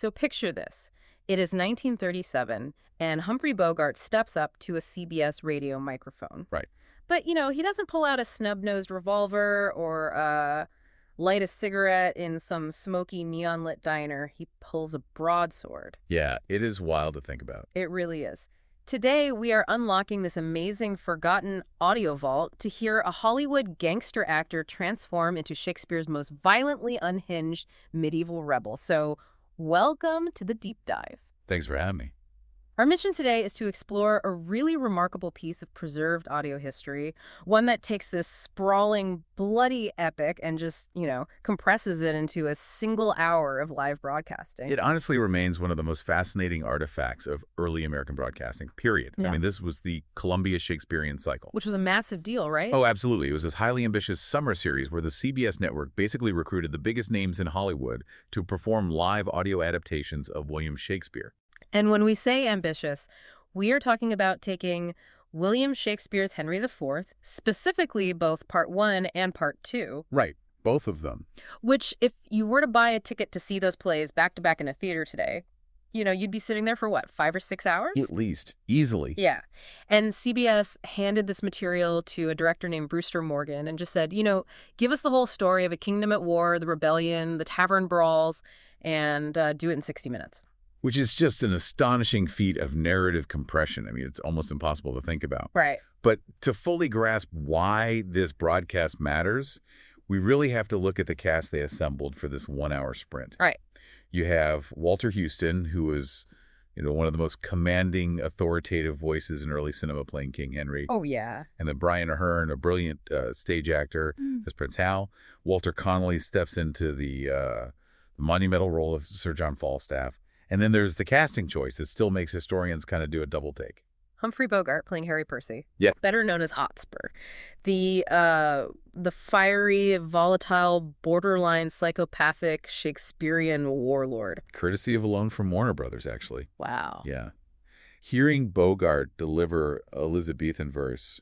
So picture this. It is 1937, and Humphrey Bogart steps up to a CBS radio microphone. Right. But, he doesn't pull out a snub-nosed revolver or light a cigarette in some smoky neon-lit diner. He pulls a broadsword. Yeah, it is wild to think about. It really is. Today, we are unlocking this amazing, forgotten audio vault to hear a Hollywood gangster actor transform into Shakespeare's most violently unhinged medieval rebel. So, welcome to the deep dive. Thanks for having me. Our mission today is to explore a really remarkable piece of preserved audio history, one that takes this sprawling, bloody epic and just, compresses it into a single hour of live broadcasting. It honestly remains one of the most fascinating artifacts of early American broadcasting, period. Yeah. I mean, this was the Columbia Shakespearean Cycle. Which was a massive deal, right? Oh, absolutely. It was this highly ambitious summer series where the CBS network basically recruited the biggest names in Hollywood to perform live audio adaptations of William Shakespeare. And when we say ambitious, we are talking about taking William Shakespeare's Henry IV, specifically both Part 1 and Part 2. Right, both of them. Which, if you were to buy a ticket to see those plays back-to-back in a theater today, you'd be sitting there for what, 5 or 6 hours? At least, easily. Yeah. And CBS handed this material to a director named Brewster Morgan and just said, give us the whole story of a kingdom at war, the rebellion, the tavern brawls, and do it in 60 minutes. Which is just an astonishing feat of narrative compression. I mean, it's almost impossible to think about. Right. But to fully grasp why this broadcast matters, we really have to look at the cast they assembled for this 1-hour sprint. Right. You have Walter Huston, who was, one of the most commanding, authoritative voices in early cinema playing King Henry. Oh, yeah. And then Brian Aherne, a brilliant stage actor, as Prince Hal. Walter Connolly steps into the monumental role of Sir John Falstaff. And then there's the casting choice that still makes historians kind of do a double take. Humphrey Bogart playing Harry Percy. Yeah. Better known as Hotspur. The fiery, volatile, borderline psychopathic Shakespearean warlord. Courtesy of a loan from Warner Brothers, actually. Wow. Yeah. Hearing Bogart deliver Elizabethan verse,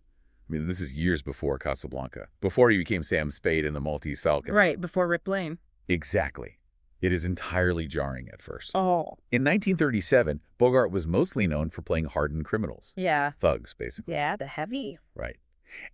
I mean, this is years before Casablanca, before he became Sam Spade in The Maltese Falcon. Right, before Rick Blaine. Exactly. It is entirely jarring at first. Oh. In 1937, Bogart was mostly known for playing hardened criminals. Yeah. Thugs, basically. Yeah, the heavy. Right.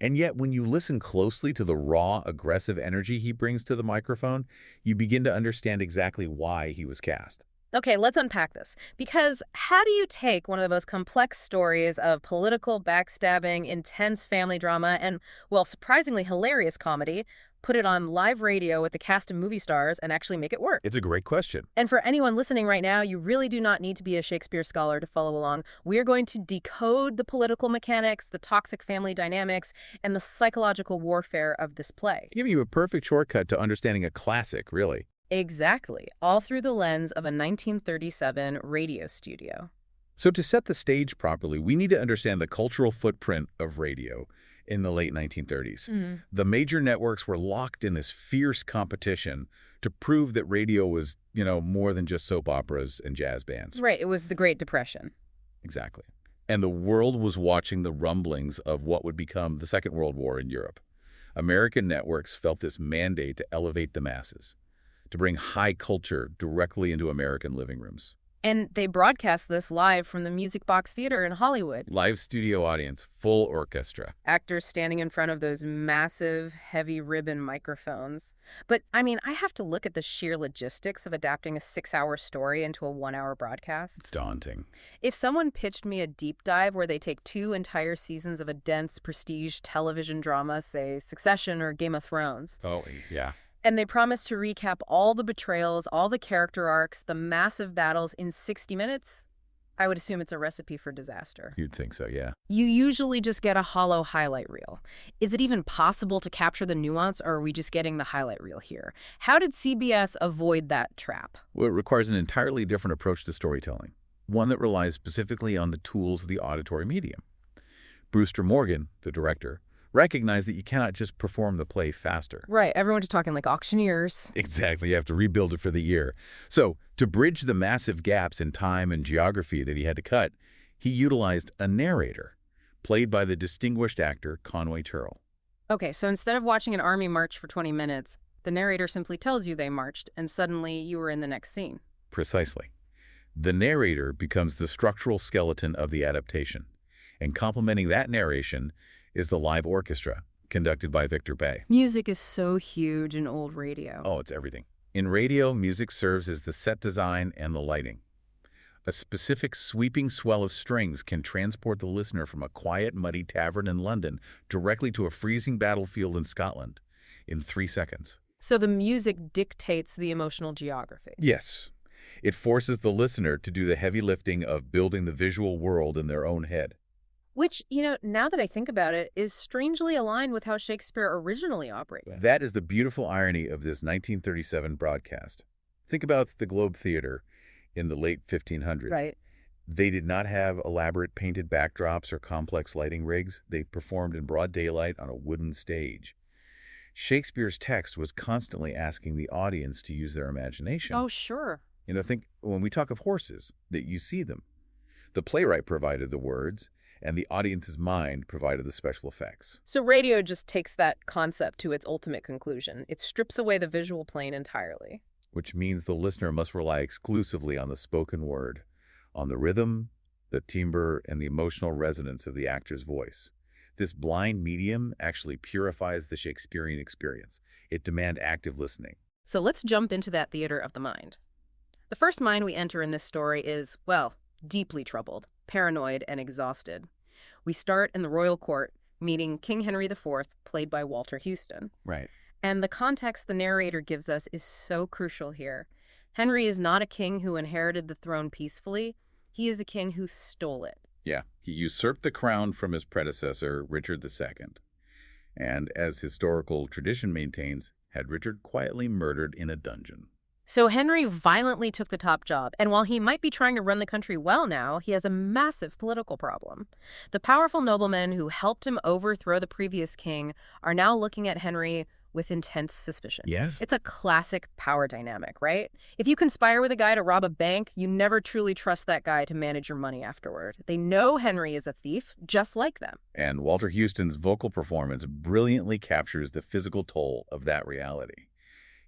And yet, when you listen closely to the raw, aggressive energy he brings to the microphone, you begin to understand exactly why he was cast. Okay, let's unpack this. Because how do you take one of the most complex stories of political backstabbing, intense family drama, and, well, surprisingly hilarious comedy, put it on live radio with the cast of movie stars, and actually make it work? It's a great question. And for anyone listening right now, you really do not need to be a Shakespeare scholar to follow along. We are going to decode the political mechanics, the toxic family dynamics, and the psychological warfare of this play. Giving you a perfect shortcut to understanding a classic, really. Exactly. All through the lens of a 1937 radio studio. So to set the stage properly, we need to understand the cultural footprint of radio in the late 1930s. The major networks were locked in this fierce competition to prove that radio was, more than just soap operas and jazz bands. Right. It was the Great Depression. Exactly. And the world was watching the rumblings of what would become the Second World War in Europe. American networks felt this mandate to elevate the masses, to bring high culture directly into American living rooms. And they broadcast this live from the Music Box Theater in Hollywood. Live studio audience, full orchestra. Actors standing in front of those massive, heavy ribbon microphones. But, I have to look at the sheer logistics of adapting a 6-hour story into a 1-hour broadcast. It's daunting. If someone pitched me a deep dive where they take 2 entire seasons of a dense, prestige television drama, say Succession or Game of Thrones. Oh, yeah. And they promise to recap all the betrayals, all the character arcs, the massive battles in 60 minutes, I would assume it's a recipe for disaster. You'd think so, yeah. You usually just get a hollow highlight reel. Is it even possible to capture the nuance, or are we just getting the highlight reel here? How did CBS avoid that trap? Well, it requires an entirely different approach to storytelling, one that relies specifically on the tools of the auditory medium. Brewster Morgan, the director, recognized that you cannot just perform the play faster. Right, everyone's talking like auctioneers. Exactly, you have to rebuild it for the ear. So, to bridge the massive gaps in time and geography that he had to cut, he utilized a narrator, played by the distinguished actor Conway Turrell. Okay, so instead of watching an army march for 20 minutes, the narrator simply tells you they marched, and suddenly you were in the next scene. Precisely. The narrator becomes the structural skeleton of the adaptation, and complementing that narration is the live orchestra, conducted by Victor Bay. Music is so huge in old radio. Oh, it's everything. In radio, music serves as the set design and the lighting. A specific sweeping swell of strings can transport the listener from a quiet, muddy tavern in London directly to a freezing battlefield in Scotland in 3 seconds. So the music dictates the emotional geography. Yes. It forces the listener to do the heavy lifting of building the visual world in their own head. Which, now that I think about it, is strangely aligned with how Shakespeare originally operated. That is the beautiful irony of this 1937 broadcast. Think about the Globe Theater in the late 1500s. Right. They did not have elaborate painted backdrops or complex lighting rigs. They performed in broad daylight on a wooden stage. Shakespeare's text was constantly asking the audience to use their imagination. Oh, sure. Think when we talk of horses, that you see them. The playwright provided the words, and the audience's mind provided the special effects. So radio just takes that concept to its ultimate conclusion. It strips away the visual plane entirely. Which means the listener must rely exclusively on the spoken word, on the rhythm, the timbre, and the emotional resonance of the actor's voice. This blind medium actually purifies the Shakespearean experience. It demands active listening. So let's jump into that theater of the mind. The first mind we enter in this story is, well, deeply troubled, paranoid, and exhausted. We start in the royal court, meeting King Henry IV, played by Walter Huston. Right. And the context the narrator gives us is so crucial here. Henry is not a king who inherited the throne peacefully. He is a king who stole it. Yeah, he usurped the crown from his predecessor, Richard II. And as historical tradition maintains, had Richard quietly murdered in a dungeon. So Henry violently took the top job, and while he might be trying to run the country well now, he has a massive political problem. The powerful noblemen who helped him overthrow the previous king are now looking at Henry with intense suspicion. Yes. It's a classic power dynamic, right? If you conspire with a guy to rob a bank, you never truly trust that guy to manage your money afterward. They know Henry is a thief, just like them. And Walter Huston's vocal performance brilliantly captures the physical toll of that reality.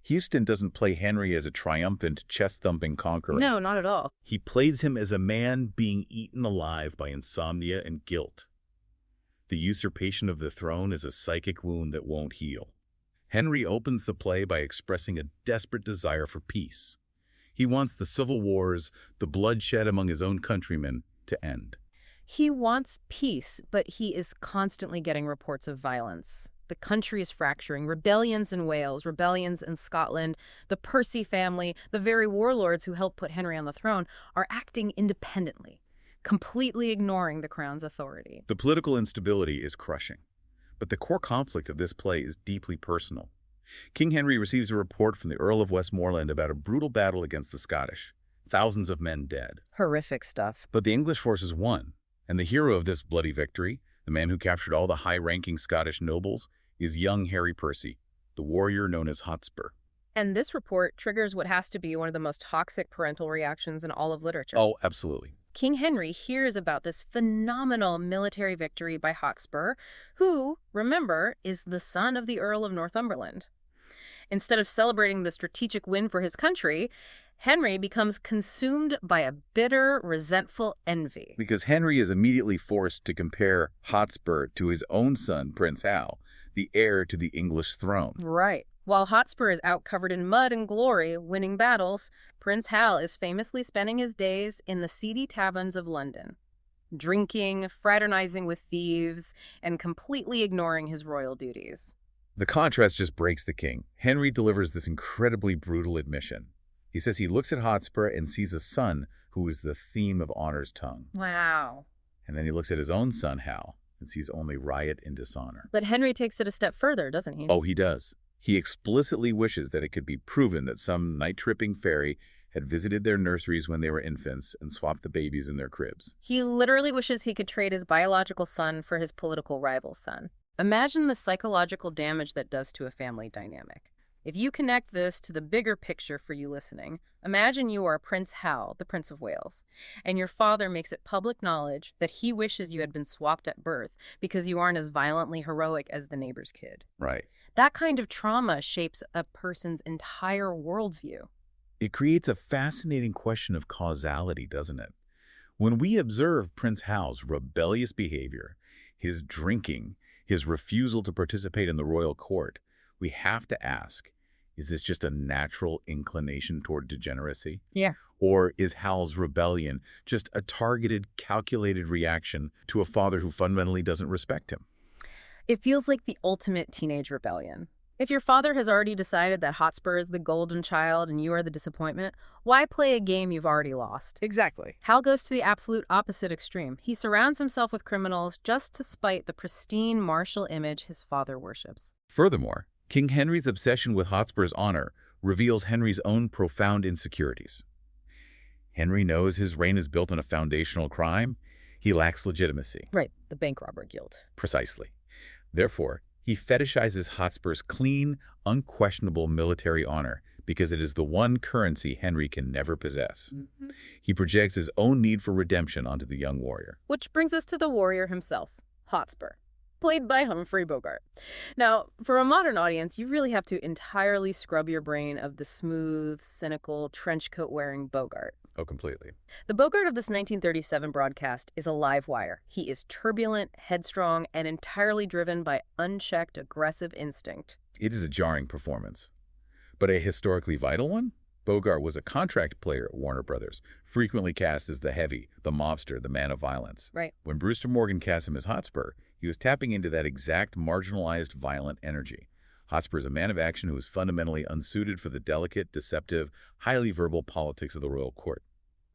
Huston doesn't play Henry as a triumphant, chest-thumping conqueror. No, not at all. He plays him as a man being eaten alive by insomnia and guilt. The usurpation of the throne is a psychic wound that won't heal. Henry opens the play by expressing a desperate desire for peace. He wants the civil wars, the bloodshed among his own countrymen, to end. He wants peace, but he is constantly getting reports of violence. The country is fracturing. Rebellions in Wales, rebellions in Scotland, the Percy family, the very warlords who helped put Henry on the throne are acting independently, completely ignoring the crown's authority. The political instability is crushing. But the core conflict of this play is deeply personal. King Henry receives a report from the Earl of Westmoreland about a brutal battle against the Scottish. Thousands of men dead. Horrific stuff. But the English forces won, and the hero of this bloody victory, the man who captured all the high-ranking Scottish nobles, is young Harry Percy, the warrior known as Hotspur. And this report triggers what has to be one of the most toxic parental reactions in all of literature. Oh, absolutely. King Henry hears about this phenomenal military victory by Hotspur, who, remember, is the son of the Earl of Northumberland. Instead of celebrating the strategic win for his country, Henry becomes consumed by a bitter, resentful envy. Because Henry is immediately forced to compare Hotspur to his own son, Prince Hal, the heir to the English throne. Right. While Hotspur is out covered in mud and glory, winning battles, Prince Hal is famously spending his days in the seedy taverns of London, drinking, fraternizing with thieves, and completely ignoring his royal duties. The contrast just breaks the king. Henry delivers this incredibly brutal admission. He says he looks at Hotspur and sees a son who is the theme of honor's tongue. Wow. And then he looks at his own son, Hal, and sees only riot and dishonor. But Henry takes it a step further, doesn't he? Oh, he does. He explicitly wishes that it could be proven that some night-tripping fairy had visited their nurseries when they were infants and swapped the babies in their cribs. He literally wishes he could trade his biological son for his political rival's son. Imagine the psychological damage that does to a family dynamic. If you connect this to the bigger picture for you listening, imagine you are Prince Hal, the Prince of Wales, and your father makes it public knowledge that he wishes you had been swapped at birth because you aren't as violently heroic as the neighbor's kid. Right. That kind of trauma shapes a person's entire worldview. It creates a fascinating question of causality, doesn't it? When we observe Prince Hal's rebellious behavior, his drinking, his refusal to participate in the royal court, we have to ask, is this just a natural inclination toward degeneracy? Yeah. Or is Hal's rebellion just a targeted, calculated reaction to a father who fundamentally doesn't respect him? It feels like the ultimate teenage rebellion. If your father has already decided that Hotspur is the golden child and you are the disappointment, why play a game you've already lost? Exactly. Hal goes to the absolute opposite extreme. He surrounds himself with criminals just to spite the pristine martial image his father worships. Furthermore, King Henry's obsession with Hotspur's honor reveals Henry's own profound insecurities. Henry knows his reign is built on a foundational crime. He lacks legitimacy. Right, the bank robber guild. Precisely. Therefore, he fetishizes Hotspur's clean, unquestionable military honor because it is the one currency Henry can never possess. He projects his own need for redemption onto the young warrior. Which brings us to the warrior himself, Hotspur, played by Humphrey Bogart. Now, for a modern audience, you really have to entirely scrub your brain of the smooth, cynical, trenchcoat-wearing Bogart. Oh, completely. The Bogart of this 1937 broadcast is a live wire. He is turbulent, headstrong, and entirely driven by unchecked aggressive instinct. It is a jarring performance, but a historically vital one. Bogart was a contract player at Warner Brothers, frequently cast as the heavy, the mobster, the man of violence. Right. When Brewster Morgan cast him as Hotspur, he was tapping into that exact marginalized, violent energy. Hotspur is a man of action who is fundamentally unsuited for the delicate, deceptive, highly verbal politics of the royal court.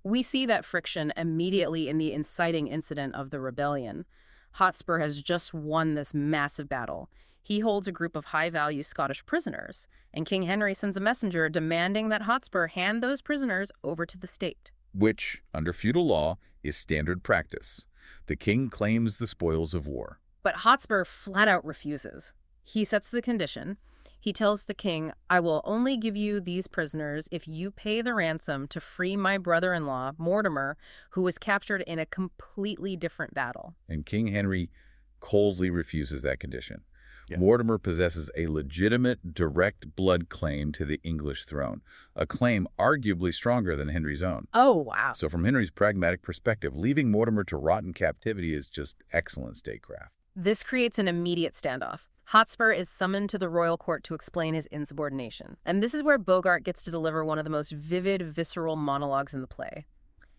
We see that friction immediately in the inciting incident of the rebellion. Hotspur has just won this massive battle. He holds a group of high-value Scottish prisoners, and King Henry sends a messenger demanding that Hotspur hand those prisoners over to the state. Which, under feudal law, is standard practice. The king claims the spoils of war. But Hotspur flat out refuses. He sets the condition. He tells the king, I will only give you these prisoners if you pay the ransom to free my brother-in-law, Mortimer, who was captured in a completely different battle. And King Henry coldly refuses that condition. Yeah. Mortimer possesses a legitimate, direct blood claim to the English throne, a claim arguably stronger than Henry's own. Oh, wow. So from Henry's pragmatic perspective, leaving Mortimer to rot in captivity is just excellent statecraft. This creates an immediate standoff. Hotspur is summoned to the royal court to explain his insubordination. And this is where Bogart gets to deliver one of the most vivid, visceral monologues in the play.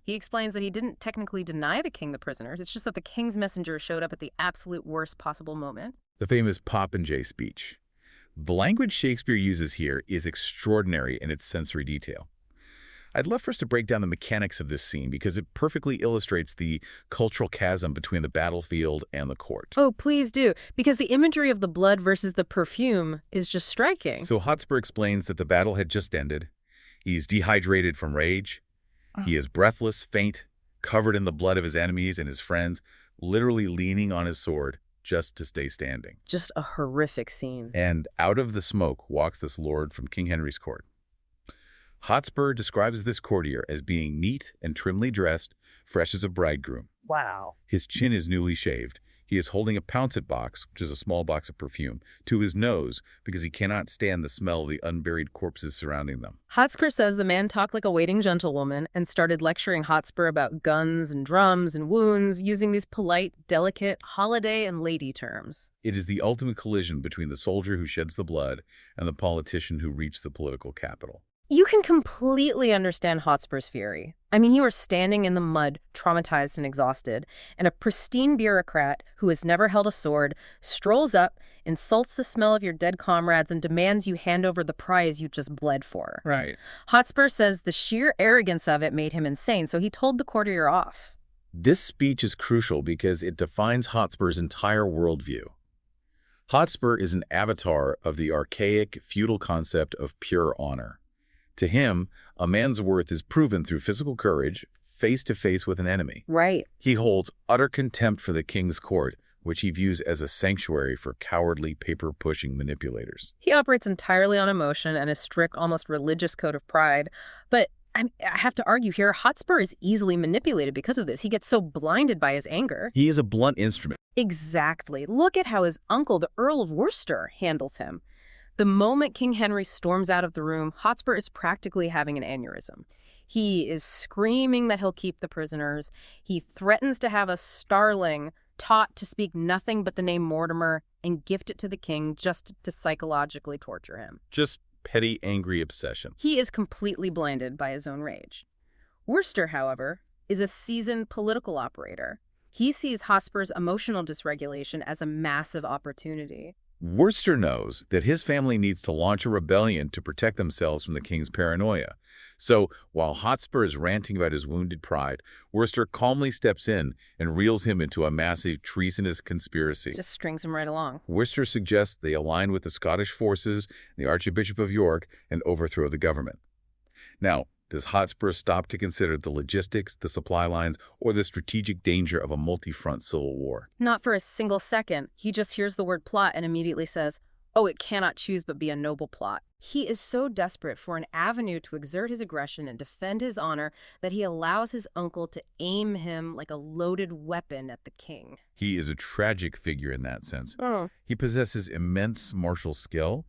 He explains that he didn't technically deny the king the prisoners. It's just that the king's messenger showed up at the absolute worst possible moment. The famous Popinjay speech. The language Shakespeare uses here is extraordinary in its sensory detail. I'd love for us to break down the mechanics of this scene because it perfectly illustrates the cultural chasm between the battlefield and the court. Oh, please do, because the imagery of the blood versus the perfume is just striking. So Hotspur explains that the battle had just ended. He's dehydrated from rage. He is breathless, faint, covered in the blood of his enemies and his friends, literally leaning on his sword just to stay standing. Just a horrific scene. And out of the smoke walks this lord from King Henry's court. Hotspur describes this courtier as being neat and trimly dressed, fresh as a bridegroom. Wow. His chin is newly shaved. He is holding a pouncet box, which is a small box of perfume, to his nose because he cannot stand the smell of the unburied corpses surrounding them. Hotspur says the man talked like a waiting gentlewoman and started lecturing Hotspur about guns and drums and wounds using these polite, delicate, holiday and lady terms. It is the ultimate collision between the soldier who sheds the blood and the politician who reached the political capital. You can completely understand Hotspur's fury. I mean, you are standing in the mud, traumatized and exhausted, and a pristine bureaucrat who has never held a sword strolls up, insults the smell of your dead comrades, and demands you hand over the prize you just bled for. Right. Hotspur says the sheer arrogance of it made him insane, so he told the courtier off. This speech is crucial because it defines Hotspur's entire worldview. Hotspur is an avatar of the archaic, feudal concept of pure honor. To him, a man's worth is proven through physical courage, face-to-face with an enemy. Right. He holds utter contempt for the king's court, which he views as a sanctuary for cowardly, paper-pushing manipulators. He operates entirely on emotion and a strict, almost religious code of pride. But I have to argue here, Hotspur is easily manipulated because of this. He gets so blinded by his anger. He is a blunt instrument. Exactly. Look at how his uncle, the Earl of Worcester, handles him. The moment King Henry storms out of the room, Hotspur is practically having an aneurysm. He is screaming that he'll keep the prisoners. He threatens to have a starling taught to speak nothing but the name Mortimer and gift it to the king just to psychologically torture him. Just petty, angry obsession. He is completely blinded by his own rage. Worcester, however, is a seasoned political operator. He sees Hotspur's emotional dysregulation as a massive opportunity. Worcester knows that his family needs to launch a rebellion to protect themselves from the king's paranoia. So, while Hotspur is ranting about his wounded pride, Worcester calmly steps in and reels him into a massive treasonous conspiracy. Just strings him right along. Worcester suggests they align with the Scottish forces, the Archbishop of York, and overthrow the government. Now, does Hotspur stop to consider the logistics, the supply lines, or the strategic danger of a multi-front civil war? Not for a single second. He just hears the word plot and immediately says, "Oh, it cannot choose but be a noble plot." He is so desperate for an avenue to exert his aggression and defend his honor that he allows his uncle to aim him like a loaded weapon at the king. He is a tragic figure in that sense. Oh. He possesses immense martial skill,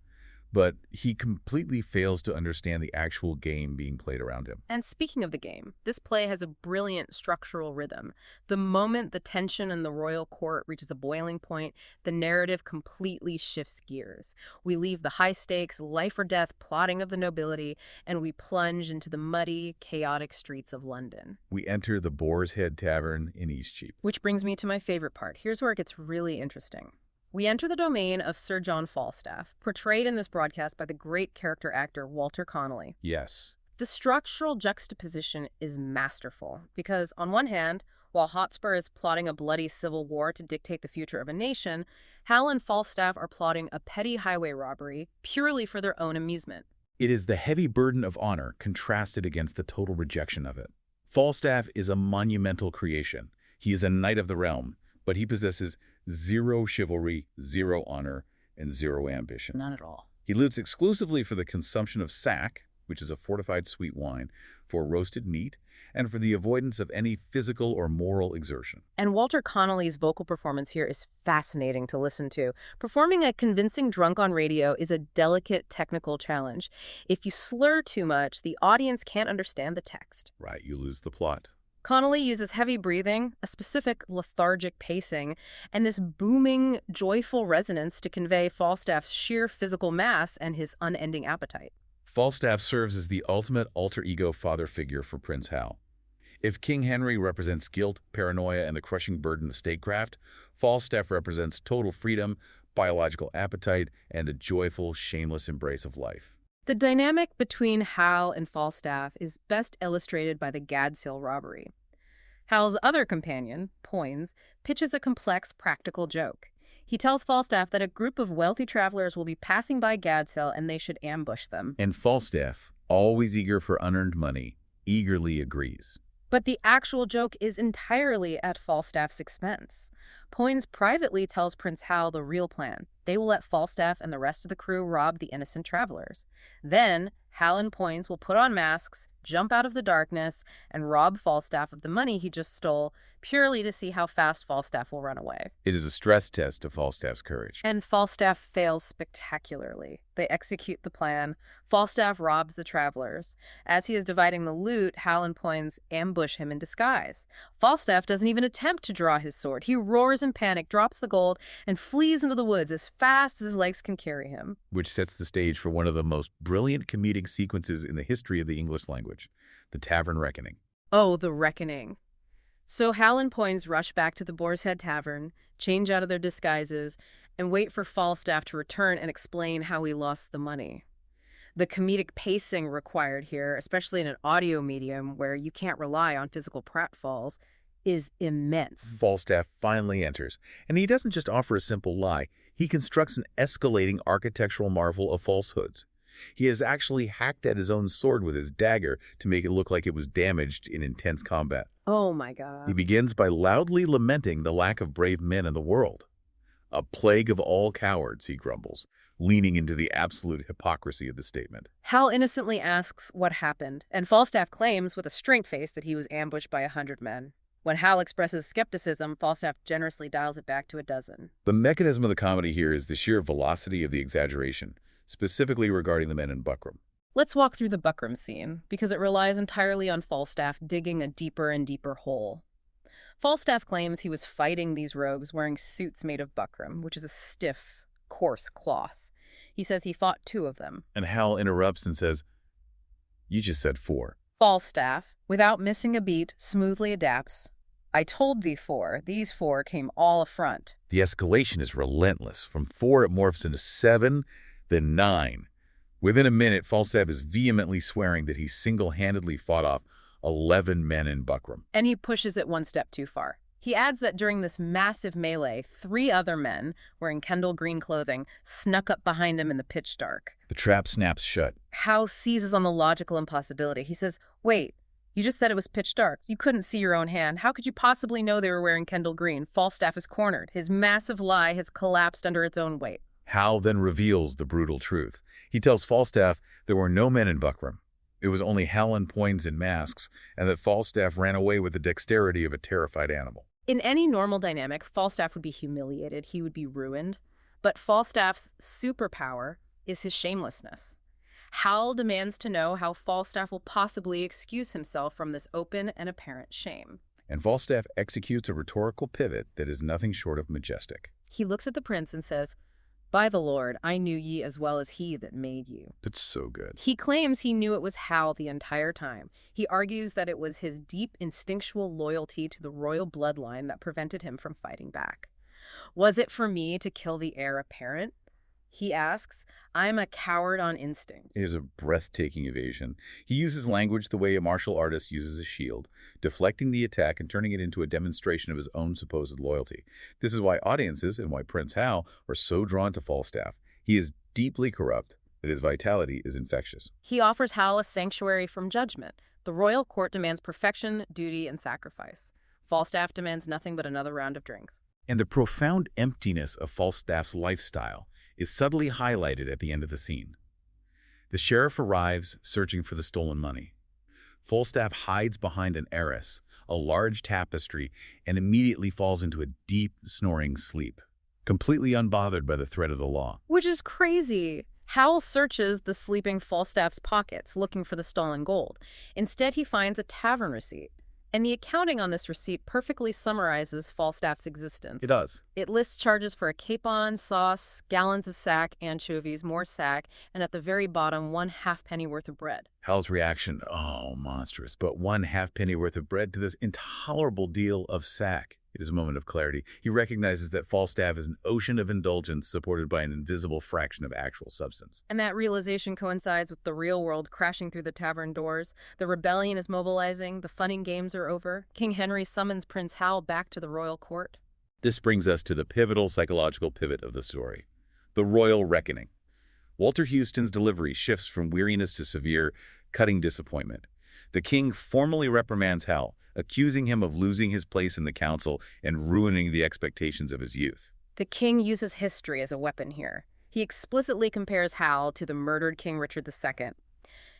but he completely fails to understand the actual game being played around him. And speaking of the game, this play has a brilliant structural rhythm. The moment the tension in the royal court reaches a boiling point, the narrative completely shifts gears. We leave the high-stakes, life-or-death plotting of the nobility, and we plunge into the muddy, chaotic streets of London. We enter the Boar's Head Tavern in Eastcheap. Which brings me to my favorite part. Here's where it gets really interesting. We enter the domain of Sir John Falstaff, portrayed in this broadcast by the great character actor Walter Connolly. Yes. The structural juxtaposition is masterful because, on one hand, while Hotspur is plotting a bloody civil war to dictate the future of a nation, Hal and Falstaff are plotting a petty highway robbery purely for their own amusement. It is the heavy burden of honor contrasted against the total rejection of it. Falstaff is a monumental creation. He is a knight of the realm, but he possesses zero chivalry, zero honor, and zero ambition. None at all. He lives exclusively for the consumption of sack, which is a fortified sweet wine, for roasted meat, and for the avoidance of any physical or moral exertion. And Walter Connolly's vocal performance here is fascinating to listen to. Performing a convincing drunk on radio is a delicate technical challenge. If you slur too much, the audience can't understand the text. Right, you lose the plot. Connolly uses heavy breathing, a specific lethargic pacing, and this booming, joyful resonance to convey Falstaff's sheer physical mass and his unending appetite. Falstaff serves as the ultimate alter ego father figure for Prince Hal. If King Henry represents guilt, paranoia, and the crushing burden of statecraft, Falstaff represents total freedom, biological appetite, and a joyful, shameless embrace of life. The dynamic between Hal and Falstaff is best illustrated by the Gadshill robbery. Hal's other companion, Poins, pitches a complex practical joke. He tells Falstaff that a group of wealthy travelers will be passing by Gadshill and they should ambush them. And Falstaff, always eager for unearned money, eagerly agrees. But the actual joke is entirely at Falstaff's expense. Poins privately tells Prince Hal the real plan. They will let Falstaff and the rest of the crew rob the innocent travelers. Then, Hal and Poins will put on masks, jump out of the darkness, and rob Falstaff of the money he just stole, purely to see how fast Falstaff will run away. It is a stress test of Falstaff's courage. And Falstaff fails spectacularly. They execute the plan. Falstaff robs the travelers. As he is dividing the loot, Hal and Poins ambush him in disguise. Falstaff doesn't even attempt to draw his sword. He roars in panic, drops the gold, and flees into the woods as fast as his legs can carry him. Which sets the stage for one of the most brilliant comedic sequences in the history of the English language, the Tavern Reckoning. Oh, the reckoning. So Hal and Poins rush back to the Boar's Head Tavern, change out of their disguises, and wait for Falstaff to return and explain how he lost the money. The comedic pacing required here, especially in an audio medium where you can't rely on physical pratfalls, is immense. Falstaff finally enters, and he doesn't just offer a simple lie. He constructs an escalating architectural marvel of falsehoods. He has actually hacked at his own sword with his dagger to make it look like it was damaged in intense combat. Oh my God. He begins by loudly lamenting the lack of brave men in the world. A plague of all cowards, he grumbles, leaning into the absolute hypocrisy of the statement. Hal innocently asks what happened, and Falstaff claims with a straight face that he was ambushed by 100 men. When Hal expresses skepticism, Falstaff generously dials it back to 12. The mechanism of the comedy here is the sheer velocity of the exaggeration. specifically regarding the men in buckram. Let's walk through the buckram scene, because it relies entirely on Falstaff digging a deeper and deeper hole. Falstaff claims he was fighting these rogues wearing suits made of buckram, which is a stiff, coarse cloth. He says he fought 2 of them. And Hal interrupts and says, "You just said 4. Falstaff, without missing a beat, smoothly adapts. "I told thee 4. These 4 came all affront." The escalation is relentless. From 4, it morphs into 7, then 9. Within a minute, Falstaff is vehemently swearing that he single-handedly fought off 11 men in buckram. And he pushes it one step too far. He adds that during this massive melee, 3 other men, wearing Kendall green clothing, snuck up behind him in the pitch dark. The trap snaps shut. Hal seizes on the logical impossibility. He says, "Wait, you just said it was pitch dark. You couldn't see your own hand. How could you possibly know they were wearing Kendall green?" Falstaff is cornered. His massive lie has collapsed under its own weight. Hal then reveals the brutal truth. He tells Falstaff there were no men in buckram. It was only Hal and Poins in masks, and that Falstaff ran away with the dexterity of a terrified animal. In any normal dynamic, Falstaff would be humiliated. He would be ruined. But Falstaff's superpower is his shamelessness. Hal demands to know how Falstaff will possibly excuse himself from this open and apparent shame. And Falstaff executes a rhetorical pivot that is nothing short of majestic. He looks at the prince and says, "By the Lord, I knew ye as well as he that made you." That's so good. He claims he knew it was Hal the entire time. He argues that it was his deep instinctual loyalty to the royal bloodline that prevented him from fighting back. "Was it for me to kill the heir apparent?" he asks. "I'm a coward on instinct." It is a breathtaking evasion. He uses language the way a martial artist uses a shield, deflecting the attack and turning it into a demonstration of his own supposed loyalty. This is why audiences and why Prince Hal are so drawn to Falstaff. He is deeply corrupt, but his vitality is infectious. He offers Hal a sanctuary from judgment. The royal court demands perfection, duty, and sacrifice. Falstaff demands nothing but another round of drinks. And the profound emptiness of Falstaff's lifestyle is subtly highlighted at the end of the scene. The sheriff arrives, searching for the stolen money. Falstaff hides behind an arras, a large tapestry, and immediately falls into a deep, snoring sleep, completely unbothered by the threat of the law. Which is crazy. Hal searches the sleeping Falstaff's pockets, looking for the stolen gold. Instead, he finds a tavern receipt. And the accounting on this receipt perfectly summarizes Falstaff's existence. It does. It lists charges for a capon, sauce, gallons of sack, anchovies, more sack, and at the very bottom, 1 halfpenny worth of bread. Hal's reaction, oh, monstrous, but 1 halfpenny worth of bread to this intolerable deal of sack. It is a moment of clarity. He recognizes that Falstaff is an ocean of indulgence supported by an invisible fraction of actual substance. And that realization coincides with the real world crashing through the tavern doors. The rebellion is mobilizing. The fun and games are over. King Henry summons Prince Hal back to the royal court. This brings us to the pivotal psychological pivot of the story, the royal reckoning. Walter Huston's delivery shifts from weariness to severe, cutting disappointment. The king formally reprimands Hal, accusing him of losing his place in the council and ruining the expectations of his youth. The king uses history as a weapon here. He explicitly compares Hal to the murdered King Richard II.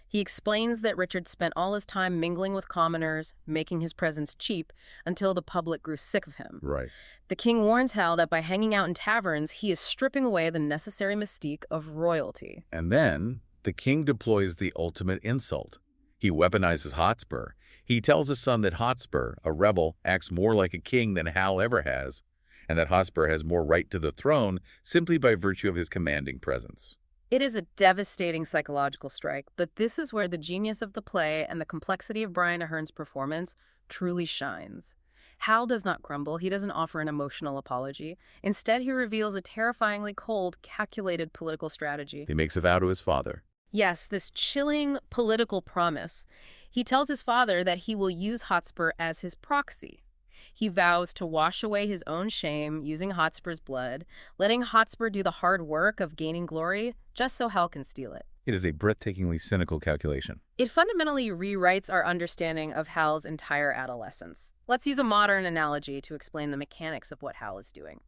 He explains that Richard spent all his time mingling with commoners, making his presence cheap, until the public grew sick of him. Right. The king warns Hal that by hanging out in taverns, he is stripping away the necessary mystique of royalty. And then the king deploys the ultimate insult. He weaponizes Hotspur. He tells his son that Hotspur, a rebel, acts more like a king than Hal ever has, and that Hotspur has more right to the throne simply by virtue of his commanding presence. It is a devastating psychological strike, but this is where the genius of the play and the complexity of Brian Aherne's performance truly shines. Hal does not crumble. He doesn't offer an emotional apology. Instead, he reveals a terrifyingly cold, calculated political strategy. He makes a vow to his father. Yes, this chilling political promise. He tells his father that he will use Hotspur as his proxy. He vows to wash away his own shame using Hotspur's blood, letting Hotspur do the hard work of gaining glory just so Hal can steal it. It is a breathtakingly cynical calculation. It fundamentally rewrites our understanding of Hal's entire adolescence. Let's use a modern analogy to explain the mechanics of what Hal is doing.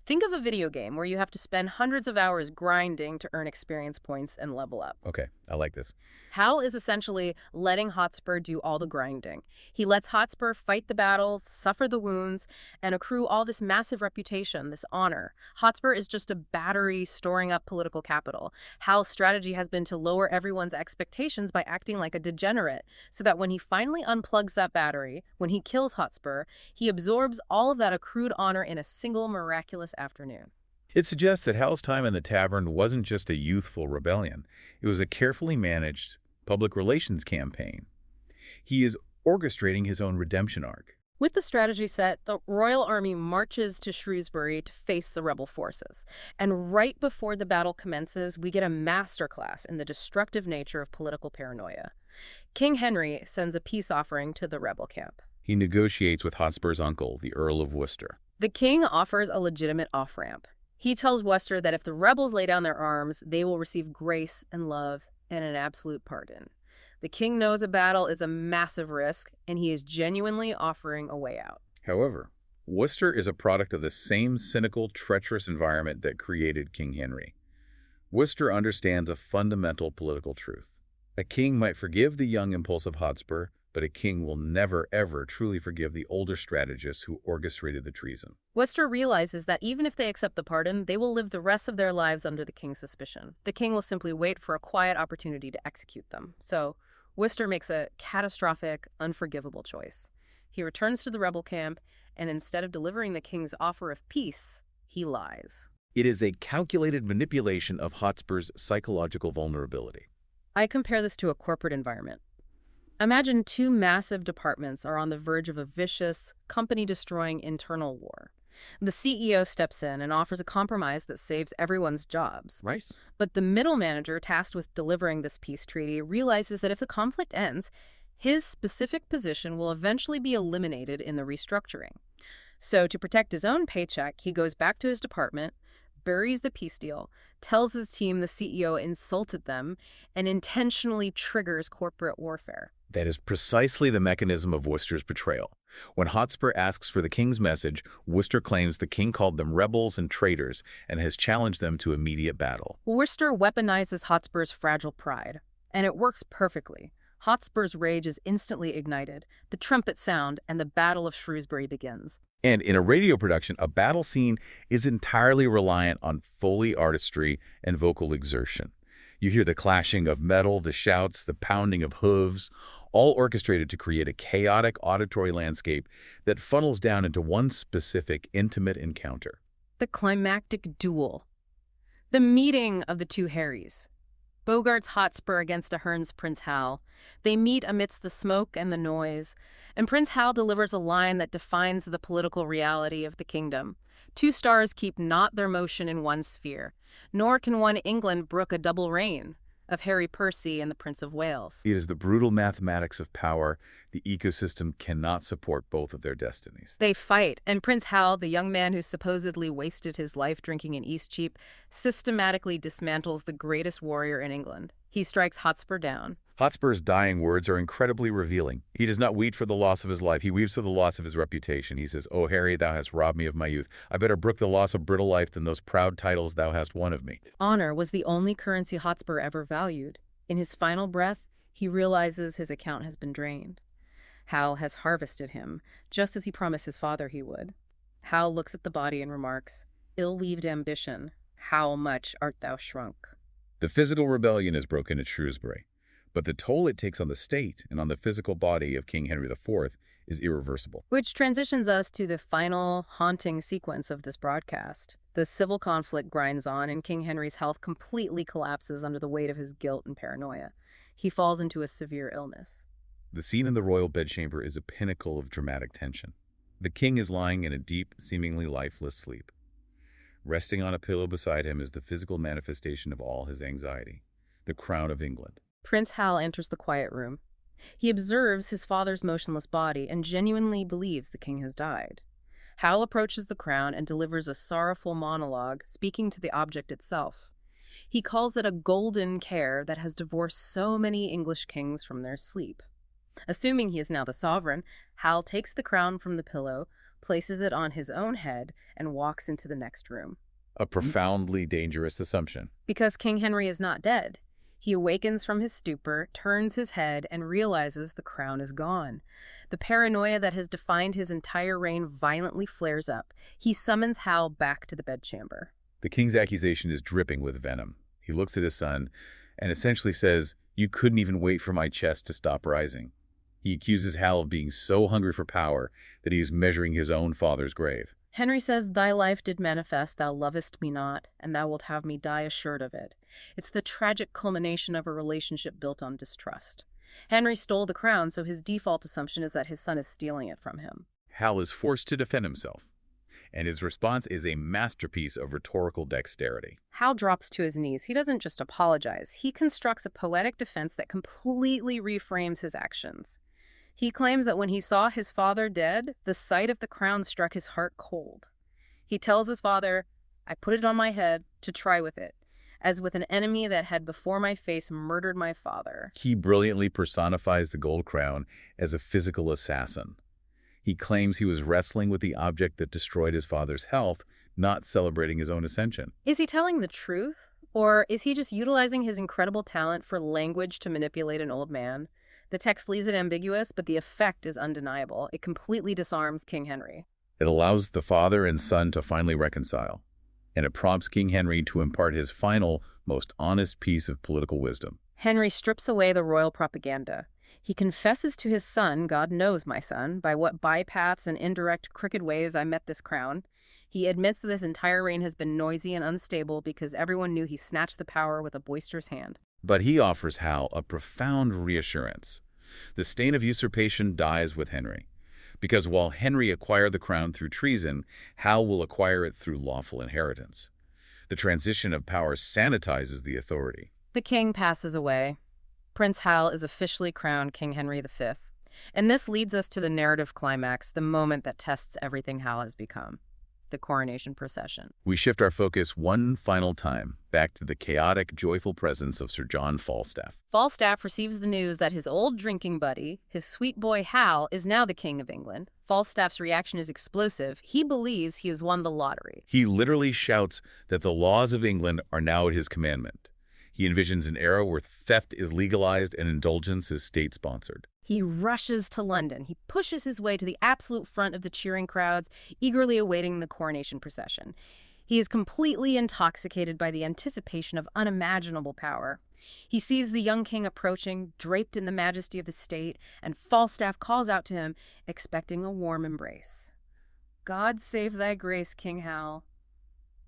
Think of a video game where you have to spend hundreds of hours grinding to earn experience points and level up. Okay, I like this. Hal is essentially letting Hotspur do all the grinding. He lets Hotspur fight the battles, suffer the wounds, and accrue all this massive reputation, this honor. Hotspur is just a battery storing up political capital. Hal's strategy has been to lower everyone's expectations by acting like a degenerate, so that when he finally unplugs that battery, when he kills Hotspur, he absorbs all of that accrued honor in a single miraculous afternoon. It suggests that Hal's time in the tavern wasn't just a youthful rebellion. It was a carefully managed public relations campaign. He is orchestrating his own redemption arc. With the strategy set, the royal army marches to Shrewsbury to face the rebel forces. And right before the battle commences, we get a masterclass in the destructive nature of political paranoia. King Henry sends a peace offering to the rebel camp. He negotiates with Hotspur's uncle, the Earl of Worcester. The king offers a legitimate off-ramp. He tells Worcester that if the rebels lay down their arms, they will receive grace and love and an absolute pardon. The king knows a battle is a massive risk, and he is genuinely offering a way out. However, Worcester is a product of the same cynical, treacherous environment that created King Henry. Worcester understands a fundamental political truth. A king might forgive the young, impulsive Hotspur, but a king will never, ever truly forgive the older strategist who orchestrated the treason. Worcester realizes that even if they accept the pardon, they will live the rest of their lives under the king's suspicion. The king will simply wait for a quiet opportunity to execute them. So, Worcester makes a catastrophic, unforgivable choice. He returns to the rebel camp, and instead of delivering the king's offer of peace, he lies. It is a calculated manipulation of Hotspur's psychological vulnerability. I compare this to a corporate environment. Imagine two massive departments are on the verge of a vicious, company-destroying internal war. The CEO steps in and offers a compromise that saves everyone's jobs. Right. But the middle manager tasked with delivering this peace treaty realizes that if the conflict ends, his specific position will eventually be eliminated in the restructuring. So to protect his own paycheck, he goes back to his department, buries the peace deal, tells his team the CEO insulted them, and intentionally triggers corporate warfare. That is precisely the mechanism of Worcester's betrayal. When Hotspur asks for the king's message, Worcester claims the king called them rebels and traitors and has challenged them to immediate battle. Worcester weaponizes Hotspur's fragile pride, and it works perfectly. Hotspur's rage is instantly ignited, the trumpet sound, and the Battle of Shrewsbury begins. And in a radio production, a battle scene is entirely reliant on Foley artistry and vocal exertion. You hear the clashing of metal, the shouts, the pounding of hooves, all orchestrated to create a chaotic auditory landscape that funnels down into one specific, intimate encounter. The climactic duel. The meeting of the two Harrys. Bogart's Hotspur against Aherne's Prince Hal. They meet amidst the smoke and the noise, and Prince Hal delivers a line that defines the political reality of the kingdom. Two stars keep not their motion in one sphere, nor can one England brook a double reign of Harry Percy and the Prince of Wales. It is the brutal mathematics of power. The ecosystem cannot support both of their destinies. They fight, and Prince Hal, the young man who supposedly wasted his life drinking in Eastcheap, systematically dismantles the greatest warrior in England. He strikes Hotspur down. Hotspur's dying words are incredibly revealing. He does not weep for the loss of his life. He weeps for the loss of his reputation. He says, "O Harry, thou hast robbed me of my youth. I better brook the loss of brittle life than those proud titles thou hast won of me." Honor was the only currency Hotspur ever valued. In his final breath, he realizes his account has been drained. Hal has harvested him, just as he promised his father he would. Hal looks at the body and remarks, "Ill-leaved ambition, how much art thou shrunk?" The physical rebellion is broken at Shrewsbury, but the toll it takes on the state and on the physical body of King Henry IV is irreversible. Which transitions us to the final haunting sequence of this broadcast. The civil conflict grinds on, and King Henry's health completely collapses under the weight of his guilt and paranoia. He falls into a severe illness. The scene in the royal bedchamber is a pinnacle of dramatic tension. The king is lying in a deep, seemingly lifeless sleep. Resting on a pillow beside him is the physical manifestation of all his anxiety, the crown of England. Prince Hal enters the quiet room. He observes his father's motionless body and genuinely believes the king has died. Hal approaches the crown and delivers a sorrowful monologue, speaking to the object itself. He calls it a golden care that has divorced so many English kings from their sleep. Assuming he is now the sovereign, Hal takes the crown from the pillow, places it on his own head, and walks into the next room. A profoundly dangerous assumption. Because King Henry is not dead. He awakens from his stupor, turns his head, and realizes the crown is gone. The paranoia that has defined his entire reign violently flares up. He summons Hal back to the bedchamber. The king's accusation is dripping with venom. He looks at his son and essentially says, "You couldn't even wait for my chest to stop rising." He accuses Hal of being so hungry for power that he is measuring his own father's grave. Henry says, "Thy life did manifest, thou lovest me not, and thou wilt have me die assured of it." It's the tragic culmination of a relationship built on distrust. Henry stole the crown, so his default assumption is that his son is stealing it from him. Hal is forced to defend himself, and his response is a masterpiece of rhetorical dexterity. Hal drops to his knees. He doesn't just apologize. He constructs a poetic defense that completely reframes his actions. He claims that when he saw his father dead, the sight of the crown struck his heart cold. He tells his father, "I put it on my head to try with it, as with an enemy that had before my face murdered my father." He brilliantly personifies the gold crown as a physical assassin. He claims he was wrestling with the object that destroyed his father's health, not celebrating his own ascension. Is he telling the truth? Or is he just utilizing his incredible talent for language to manipulate an old man? The text leaves it ambiguous, but the effect is undeniable. It completely disarms King Henry. It allows the father and son to finally reconcile, and it prompts King Henry to impart his final, most honest piece of political wisdom. Henry strips away the royal propaganda. He confesses to his son, "God knows, my son, by what bypaths and indirect crooked ways I met this crown." He admits that this entire reign has been noisy and unstable because everyone knew he snatched the power with a boisterous hand. But he offers Hal a profound reassurance. The stain of usurpation dies with Henry, because while Henry acquired the crown through treason, Hal will acquire it through lawful inheritance. The transition of power sanitizes the authority. The king passes away. Prince Hal is officially crowned King Henry V. And this leads us to the narrative climax, the moment that tests everything Hal has become. The coronation procession. We shift our focus one final time back to the chaotic, joyful presence of Sir John Falstaff. Falstaff receives the news that his old drinking buddy, his sweet boy Hal, is now the King of England. Falstaff's reaction is explosive. He believes he has won the lottery. He literally shouts that the laws of England are now at his commandment. He envisions an era where theft is legalized and indulgence is state-sponsored. He rushes to London. He pushes his way to the absolute front of the cheering crowds, eagerly awaiting the coronation procession. He is completely intoxicated by the anticipation of unimaginable power. He sees the young king approaching, draped in the majesty of the state, and Falstaff calls out to him, expecting a warm embrace. "God save thy grace, King Hal,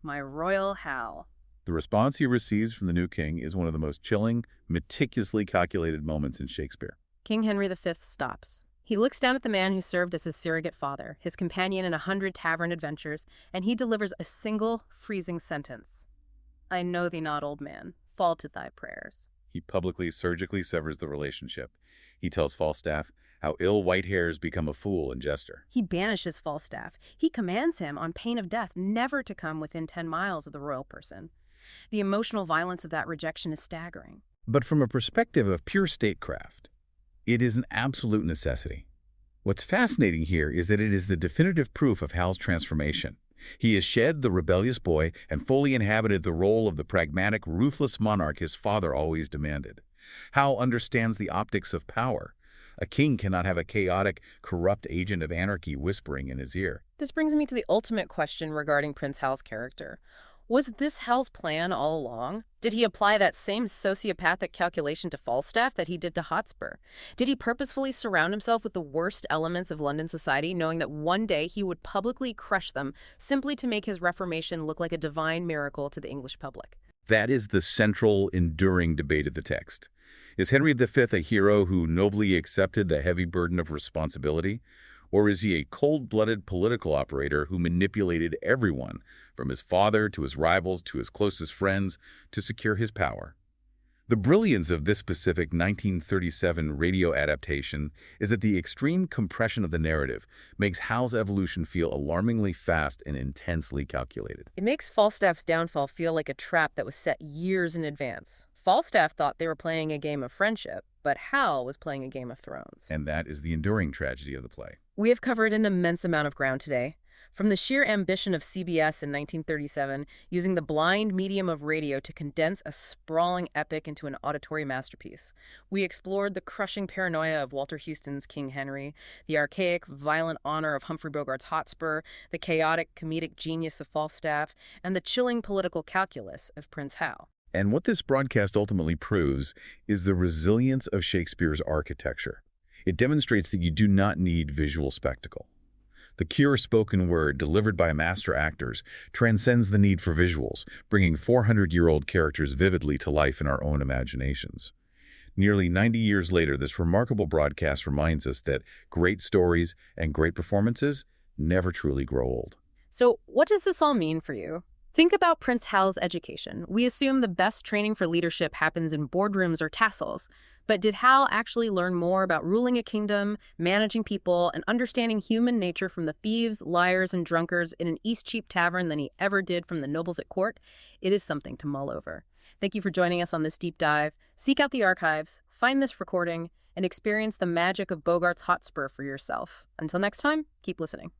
my royal Hal." The response he receives from the new king is one of the most chilling, meticulously calculated moments in Shakespeare. King Henry V stops. He looks down at the man who served as his surrogate father, his companion in 100 tavern adventures, and he delivers a single, freezing sentence. "I know thee not, old man. Fall to thy prayers." He publicly, surgically severs the relationship. He tells Falstaff how ill white hairs become a fool and jester. He banishes Falstaff. He commands him, on pain of death, never to come within 10 miles of the royal person. The emotional violence of that rejection is staggering. But from a perspective of pure statecraft, it is an absolute necessity. What's fascinating here is that it is the definitive proof of Hal's transformation. He has shed the rebellious boy and fully inhabited the role of the pragmatic, ruthless monarch his father always demanded. Hal understands the optics of power. A king cannot have a chaotic, corrupt agent of anarchy whispering in his ear. This brings me to the ultimate question regarding Prince Hal's character. Was this Hal's plan all along? Did he apply that same sociopathic calculation to Falstaff that he did to Hotspur? Did he purposefully surround himself with the worst elements of London society, knowing that one day he would publicly crush them simply to make his reformation look like a divine miracle to the English public? That is the central, enduring debate of the text. Is Henry V a hero who nobly accepted the heavy burden of responsibility? Or is he a cold-blooded political operator who manipulated everyone, from his father to his rivals to his closest friends, to secure his power? The brilliance of this specific 1937 radio adaptation is that the extreme compression of the narrative makes Hal's evolution feel alarmingly fast and intensely calculated. It makes Falstaff's downfall feel like a trap that was set years in advance. Falstaff thought they were playing a game of friendship. but Hal was playing a Game of Thrones. And that is the enduring tragedy of the play. We have covered an immense amount of ground today. From the sheer ambition of CBS in 1937, using the blind medium of radio to condense a sprawling epic into an auditory masterpiece. We explored the crushing paranoia of Walter Huston's King Henry, the archaic, violent honor of Humphrey Bogart's Hotspur, the chaotic, comedic genius of Falstaff, and the chilling political calculus of Prince Hal. And what this broadcast ultimately proves is the resilience of Shakespeare's architecture. It demonstrates that you do not need visual spectacle. The pure spoken word delivered by master actors transcends the need for visuals, bringing 400-year-old characters vividly to life in our own imaginations. Nearly 90 years later, this remarkable broadcast reminds us that great stories and great performances never truly grow old. So what does this all mean for you? Think about Prince Hal's education. We assume the best training for leadership happens in boardrooms or tassels. But did Hal actually learn more about ruling a kingdom, managing people, and understanding human nature from the thieves, liars, and drunkards in an Eastcheap tavern than he ever did from the nobles at court? It is something to mull over. Thank you for joining us on this deep dive. Seek out the archives, find this recording, and experience the magic of Bogart's Hotspur for yourself. Until next time, keep listening.